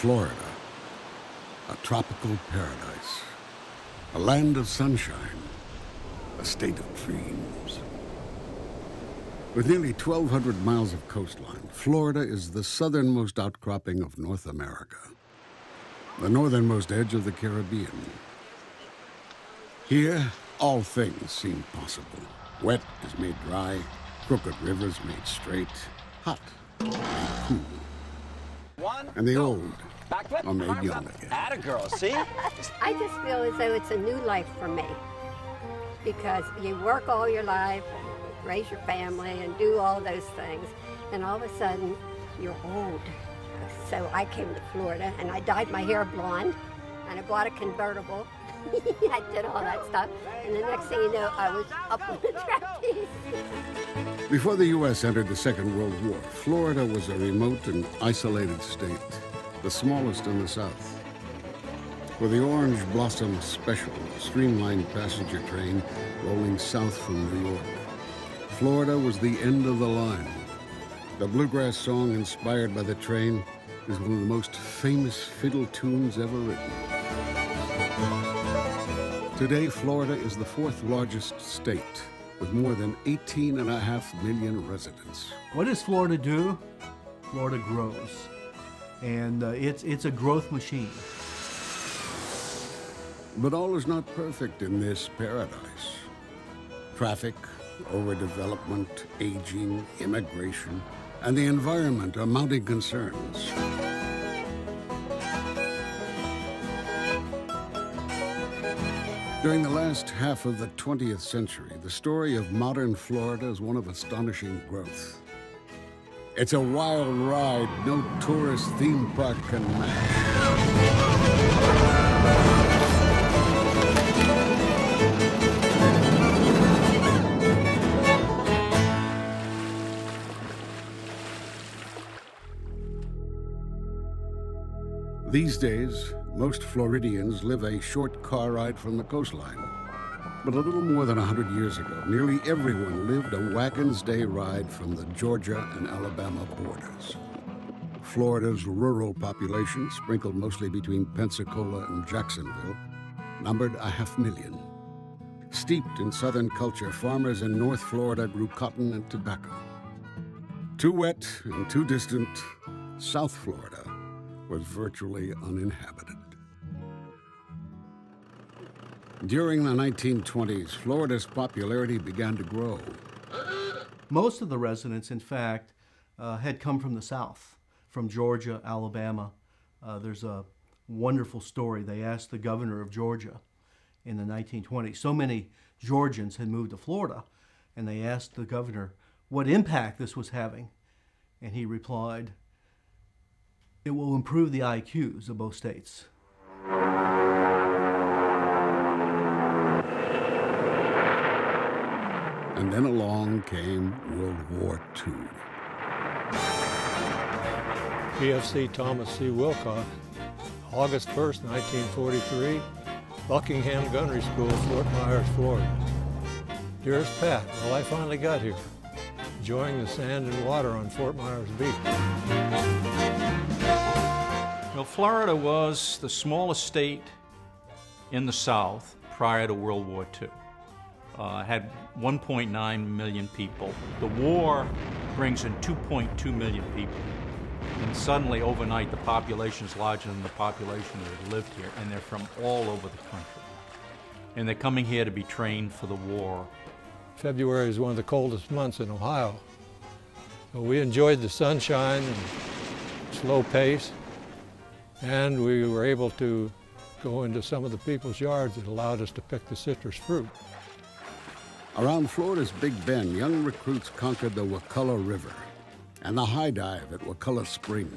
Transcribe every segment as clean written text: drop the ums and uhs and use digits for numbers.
Florida, a tropical paradise, a land of sunshine, a state of dreams. With nearly 1,200 miles of coastline, Florida is the southernmost outcropping of North America, the northernmost edge of the Caribbean. Here, all things seem possible. Wet is made dry, crooked rivers made straight, hot made cool. And the old are made young again. Atta girl, see? I just feel as though it's a new life for me, because you work all your life and raise your family and do all those things, and all of a sudden you're old. So I came to Florida and I dyed my hair blonde and I bought a convertible. I did all that stuff, and the next thing you know, I was up on the trapeze. Before the U.S. entered the Second World War, Florida was a remote and isolated state, the smallest in the South. With the Orange Blossom Special, a streamlined passenger train rolling south from New York, Florida was the end of the line. The bluegrass song inspired by the train is one of the most famous fiddle tunes ever written. Today, Florida is the fourth largest state, with more than 18.5 million residents. What does Florida do? Florida grows, and it's a growth machine. But all is not perfect in this paradise. Traffic, overdevelopment, aging, immigration, and the environment are mounting concerns. During the last half of the 20th century, the story of modern Florida is one of astonishing growth. It's a wild ride no tourist theme park can match. These days, most Floridians live a short car ride from the coastline. But a little more than 100 years ago, nearly everyone lived a wagon's day ride from the Georgia and Alabama borders. Florida's rural population, sprinkled mostly between Pensacola and Jacksonville, numbered 500,000. Steeped in Southern culture, farmers in North Florida grew cotton and tobacco. Too wet and too distant, South Florida was virtually uninhabited. During the 1920s, Florida's popularity began to grow. Most of the residents, in fact, had come from the South, from Georgia, Alabama. There's a wonderful story. They asked the governor of Georgia in the 1920s. So many Georgians had moved to Florida, and they asked the governor what impact this was having. And he replied, "It will improve the IQs of both states." And then along came World War II. PFC Thomas C. Wilcox, August 1st, 1943, Buckingham Gunnery School, Fort Myers, Florida. Dearest Pat, well, I finally got here, enjoying the sand and water on Fort Myers Beach. Well, Florida was the smallest state in the South prior to World War II. Had 1.9 million people. The war brings in 2.2 million people. And suddenly, overnight, the population is larger than the population that lived here, and they're from all over the country. And they're coming here to be trained for the war. February is one of the coldest months in Ohio. So we enjoyed the sunshine and slow pace, and we were able to go into some of the people's yards that allowed us to pick the citrus fruit. Around Florida's Big Bend, young recruits conquered the Wakulla River and the high dive at Wakulla Springs.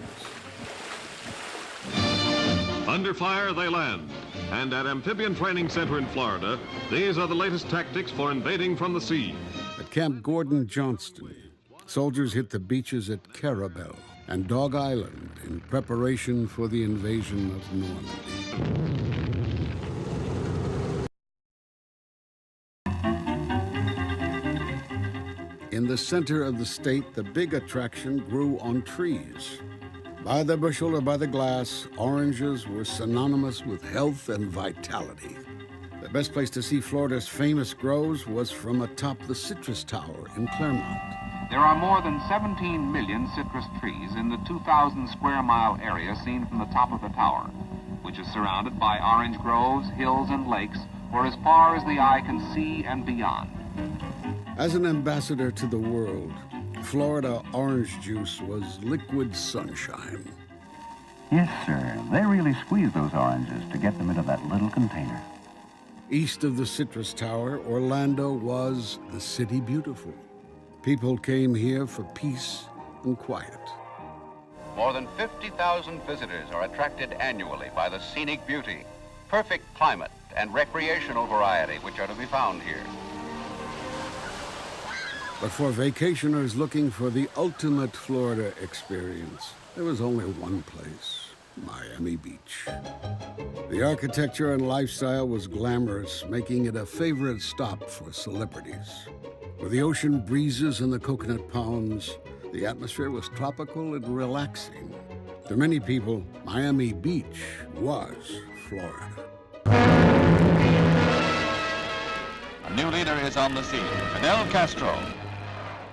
Under fire they land, and at Amphibian Training Center in Florida, these are the latest tactics for invading from the sea. At Camp Gordon Johnston, soldiers hit the beaches at Carabel and Dog Island in preparation for the invasion of Normandy. In the center of the state, the big attraction grew on trees. By the bushel or by the glass, oranges were synonymous with health and vitality. The best place to see Florida's famous groves was from atop the Citrus Tower in Claremont. There are more than 17 million citrus trees in the 2,000 square mile area seen from the top of the tower, which is surrounded by orange groves, hills, and lakes for as far as the eye can see and beyond. As an ambassador to the world, Florida orange juice was liquid sunshine. Yes, sir. They really squeeze those oranges to get them into that little container. East of the Citrus Tower, Orlando was the city beautiful. People came here for peace and quiet. More than 50,000 visitors are attracted annually by the scenic beauty, perfect climate, and recreational variety which are to be found here. But for vacationers looking for the ultimate Florida experience, there was only one place: Miami Beach. The architecture and lifestyle was glamorous, making it a favorite stop for celebrities. With the ocean breezes and the coconut palms, the atmosphere was tropical and relaxing. To many people, Miami Beach was Florida. A new leader is on the scene, Fidel Castro.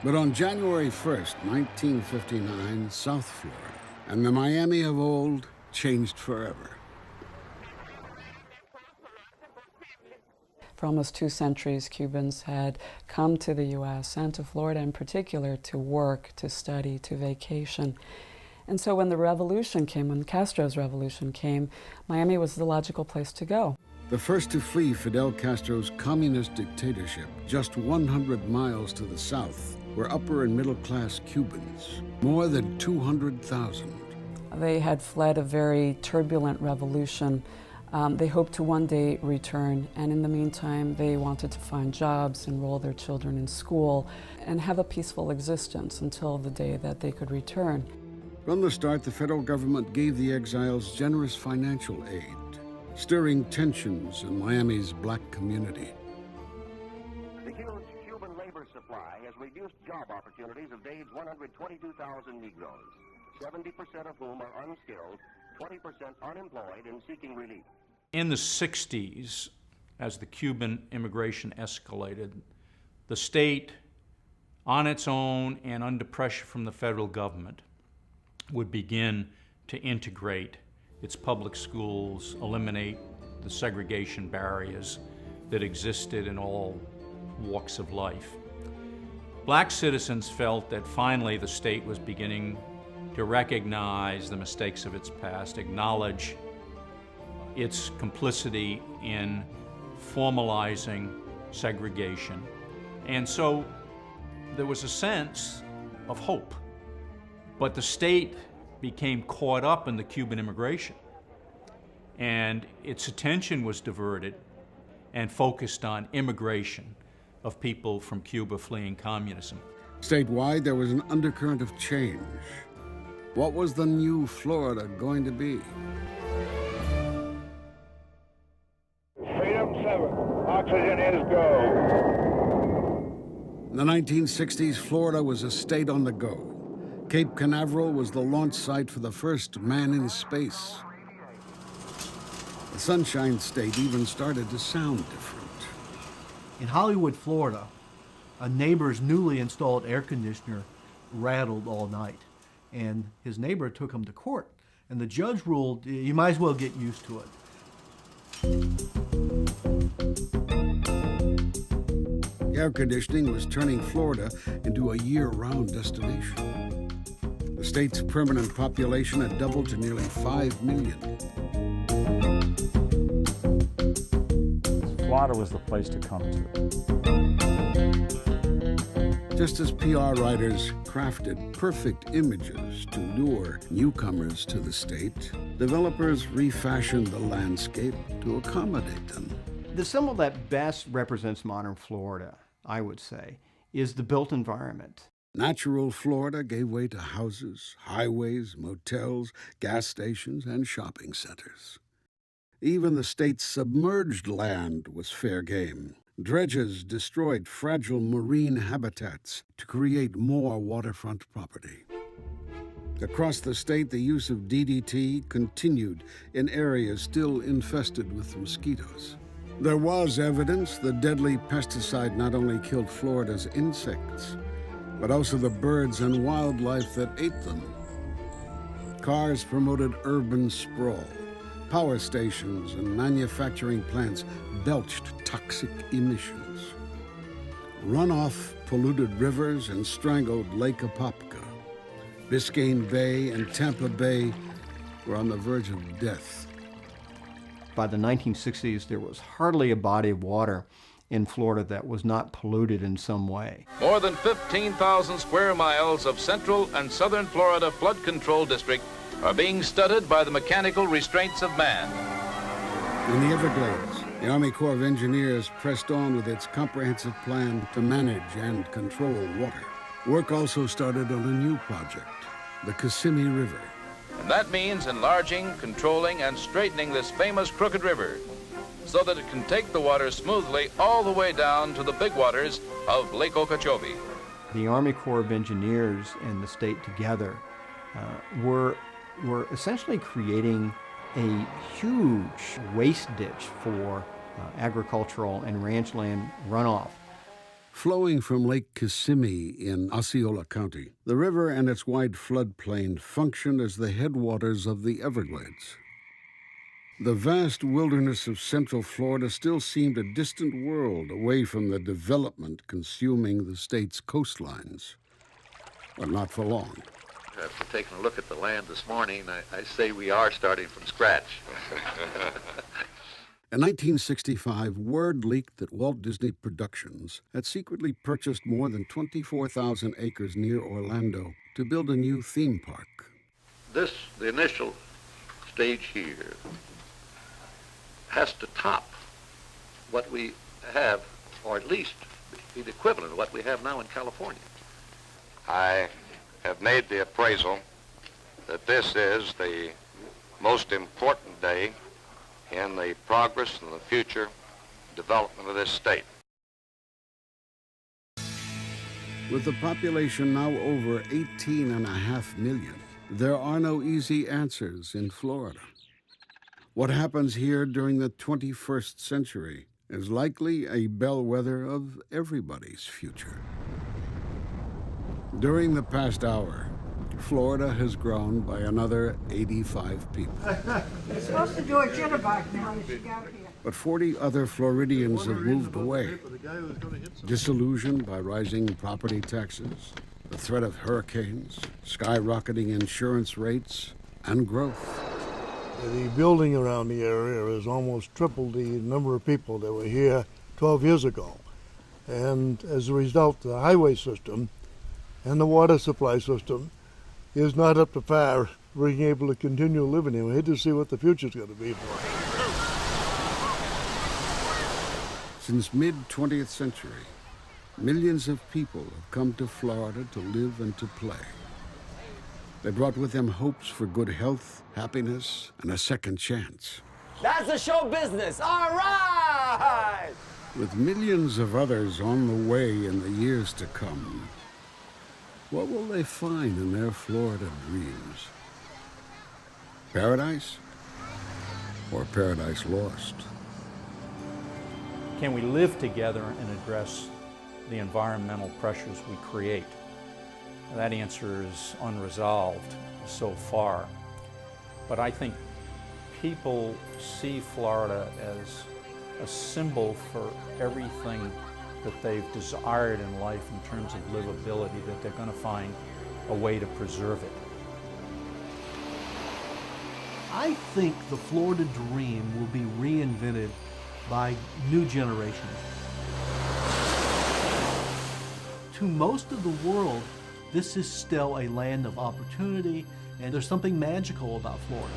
But on January 1st, 1959, South Florida and the Miami of old changed forever. For almost 2 centuries, Cubans had come to the U.S. and to Florida in particular to work, to study, to vacation. And so when the revolution came, when Castro's revolution came, Miami was the logical place to go. The first to flee Fidel Castro's communist dictatorship, just 100 miles to the south, were upper and middle class Cubans, more than 200,000. They had fled a very turbulent revolution. They hoped to one day return, and in the meantime, they wanted to find jobs, enroll their children in school, and have a peaceful existence until the day that they could return. From the start, the federal government gave the exiles generous financial aid, stirring tensions in Miami's black community. The huge Cuban labor supply has reduced job opportunities of Dave's 122,000 Negroes, 70% of whom are unskilled, 20% unemployed and seeking relief. In the 60s, as the Cuban immigration escalated, the state, on its own and under pressure from the federal government, would begin to integrate its public schools, eliminate the segregation barriers that existed in all walks of life. Black citizens felt that finally the state was beginning to recognize the mistakes of its past, acknowledge its complicity in formalizing segregation. And so there was a sense of hope. But the state became caught up in the Cuban immigration, and its attention was diverted and focused on immigration of people from Cuba fleeing communism. Statewide, there was an undercurrent of change. What was the new Florida going to be? Freedom 7, oxygen is go. In the 1960s, Florida was a state on the go. Cape Canaveral was the launch site for the first man in space. The Sunshine State even started to sound different. In Hollywood, Florida, a neighbor's newly installed air conditioner rattled all night, and his neighbor took him to court, and the judge ruled you might as well get used to it. Air conditioning was turning Florida into a year-round destination. The state's permanent population had doubled to nearly 5 million. Florida was the place to come to. Just as PR writers crafted perfect images to lure newcomers to the state, developers refashioned the landscape to accommodate them. The symbol that best represents modern Florida, I would say, is the built environment. Natural Florida gave way to houses, highways, motels, gas stations, and shopping centers. Even the state's submerged land was fair game. Dredges destroyed fragile marine habitats to create more waterfront property. Across the state, the use of DDT continued in areas still infested with mosquitoes. There was evidence the deadly pesticide not only killed Florida's insects, but also the birds and wildlife that ate them. Cars promoted urban sprawl. Power stations and manufacturing plants belched toxic emissions. Runoff polluted rivers and strangled Lake Apopka. Biscayne Bay and Tampa Bay were on the verge of death. By the 1960s, there was hardly a body of water in Florida that was not polluted in some way. More than 15,000 square miles of central and southern Florida flood control district are being studded by the mechanical restraints of man. In the Everglades, the Army Corps of Engineers pressed on with its comprehensive plan to manage and control water. Work also started on a new project, the Kissimmee River. And that means enlarging, controlling, and straightening this famous crooked river so that it can take the water smoothly all the way down to the big waters of Lake Okeechobee. The Army Corps of Engineers and the state together were essentially creating a huge waste ditch for agricultural and ranch land runoff. Flowing from Lake Kissimmee in Osceola County, the river and its wide floodplain functioned as the headwaters of the Everglades. The vast wilderness of central Florida still seemed a distant world away from the development consuming the state's coastlines. But not for long. After taking a look at the land this morning, I say we are starting from scratch. In 1965, word leaked that Walt Disney Productions had secretly purchased more than 24,000 acres near Orlando to build a new theme park. The initial stage here, has to top what we have, or at least be the equivalent of what we have now in California. I have made the appraisal that this is the most important day in the progress and the future development of this state. With the population now over 18.5 million, there are no easy answers in Florida. What happens here during the 21st century is likely a bellwether of everybody's future. During the past hour, Florida has grown by another 85 people. You're supposed to do a jitterbug now that you got here. But 40 other Floridians have moved away, disillusioned by rising property taxes, the threat of hurricanes, skyrocketing insurance rates, and growth. The building around the area has almost tripled the number of people that were here 12 years ago. And as a result, the highway system and the water supply system is not up to par being able to continue living here. We hate to see what the future's going to be for us. Since mid-20th century, millions of people have come to Florida to live and to play. They brought with them hopes for good health, happiness, and a second chance. That's the show business. All right! With millions of others on the way in the years to come, what will they find in their Florida dreams? Paradise? Or paradise lost? Can we live together and address the environmental pressures we create? That answer is unresolved so far. But I think people see Florida as a symbol for everything that they've desired in life in terms of livability, that they're going to find a way to preserve it. I think the Florida dream will be reinvented by new generations. To most of the world, this is still a land of opportunity, and there's something magical about Florida.